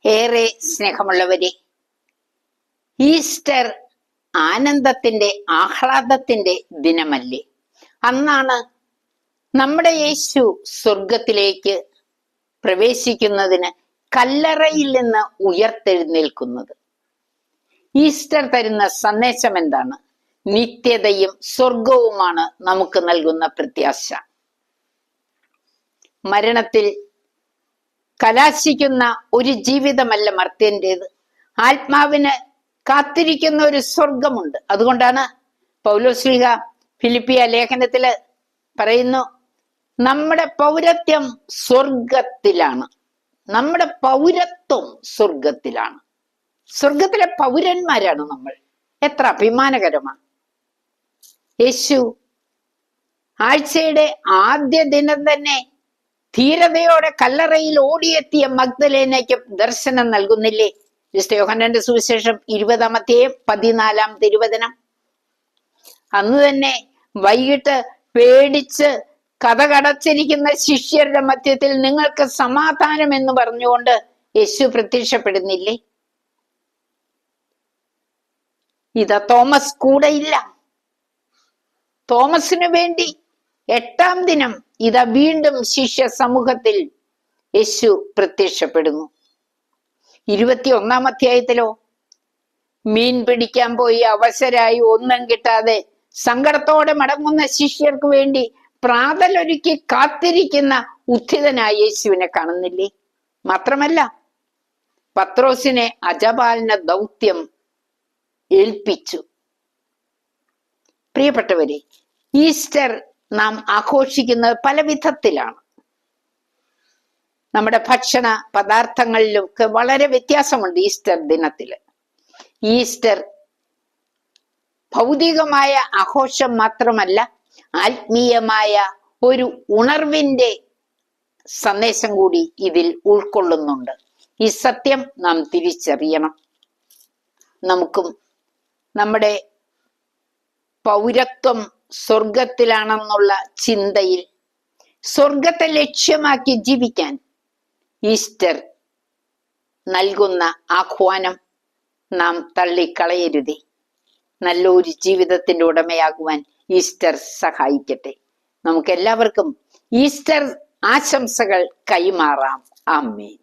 ഏറെ സ്നേഹമുള്ളവരെ, ഈസ്റ്റർ ആനന്ദത്തിന്റെ ആഹ്ലാദത്തിന്റെ ദിനമല്ലേ? അന്നാണ് നമ്മുടെ യേശു സ്വർഗത്തിലേക്ക് പ്രവേശിക്കുന്നതിന് കല്ലറയിൽ നിന്ന് ഉയർത്തെഴുന്നേൽക്കുന്നത്. ഈസ്റ്റർ തരുന്ന സന്ദേശം എന്താണ്? നിത്യതയും സ്വർഗവുമാണ് നമുക്ക് നൽകുന്ന പ്രത്യാശ. മരണത്തിൽ കലാശിക്കുന്ന ഒരു ജീവിതമല്ല മർത്യന്റേത്. ആത്മാവിന് കാത്തിരിക്കുന്ന ഒരു സ്വർഗമുണ്ട്. അതുകൊണ്ടാണ് പൗലോസ്ലീഹ ഫിലിപ്പിയ ലേഖനത്തില് പറയുന്നു, നമ്മുടെ പൗരത്വം സ്വർഗത്തിലാണ്. നമ്മുടെ പൗരത്വം സ്വർഗത്തിലാണ്. സ്വർഗത്തിലെ പൗരന്മാരാണ് നമ്മൾ. എത്ര അഭിമാനകരമാണ്! യേശു ആഴ്ചയുടെ ആദ്യ ദിനം തന്നെ ധീരതയോടെ കല്ലറയിൽ ഓടിയെത്തിയ മഗ്ദലേനയ്ക്ക് ദർശനം നൽകുന്നില്ലേ? വിശുദ്ധ യോഹന്നാന്റെ സുവിശേഷം 20-14 തിരുവചനം. അന്ന് തന്നെ വൈകിട്ട് പേടിച്ച് കതകടച്ചിരിക്കുന്ന ശിഷ്യരുടെ മധ്യത്തിൽ നിങ്ങൾക്ക് സമാധാനം എന്ന് പറഞ്ഞുകൊണ്ട് യേശു പ്രത്യക്ഷപ്പെടുന്നില്ലേ? ഇതാ തോമസ് കൂടെയില്ല. തോമസിനു വേണ്ടി 8-ാം ദിനം ഇതാ വീണ്ടും ശിഷ്യ സമൂഹത്തിൽ യേശു പ്രത്യക്ഷപ്പെടുന്നു. 21-ാം അധ്യായത്തിലോ മീൻ പിടിക്കാൻ പോയി അവശരായി ഒന്നും കിട്ടാതെ സങ്കടത്തോടെ മടങ്ങുന്ന ശിഷ്യർക്ക് വേണ്ടി പ്രാതലൊരുക്കി കാത്തിരിക്കുന്ന ഉത്ഥിതനായ യേശുവിനെ കാണുന്നില്ലേ? മാത്രമല്ല, പത്രോസിനെ അജപാലന ദൗത്യം ഏൽപ്പിച്ചു. പ്രിയപ്പെട്ടവരെ, ഈസ്റ്റർ നാം ആഘോഷിക്കുന്നത് പല വിധത്തിലാണ്. നമ്മുടെ ഭക്ഷണ പദാർത്ഥങ്ങളിലൊക്കെ വളരെ വ്യത്യാസമുണ്ട് ഈസ്റ്റർ ദിനത്തില്. ഈസ്റ്റർ ഭൗതികമായ ആഘോഷം മാത്രമല്ല, ആത്മീയമായ ഒരു ഉണർവിന്റെ സന്ദേശം കൂടി ഇതിൽ ഉൾക്കൊള്ളുന്നുണ്ട്. ഈ സത്യം നാം തിരിച്ചറിയണം. നമുക്കും നമ്മുടെ പൗരത്വം സ്വർഗത്തിലാണെന്നുള്ള ചിന്തയിൽ സ്വർഗത്തെ ലക്ഷ്യമാക്കി ജീവിക്കാൻ ഈസ്റ്റർ നൽകുന്ന ആഹ്വാനം നാം തള്ളിക്കളയരുതേ. നല്ലൊരു ജീവിതത്തിന്റെ ഉടമയാകുവാൻ ഈസ്റ്റർ സഹായിക്കട്ടെ. നമുക്കെല്ലാവർക്കും ഈസ്റ്റർ ആശംസകൾ കൈമാറാം. ആമേൻ.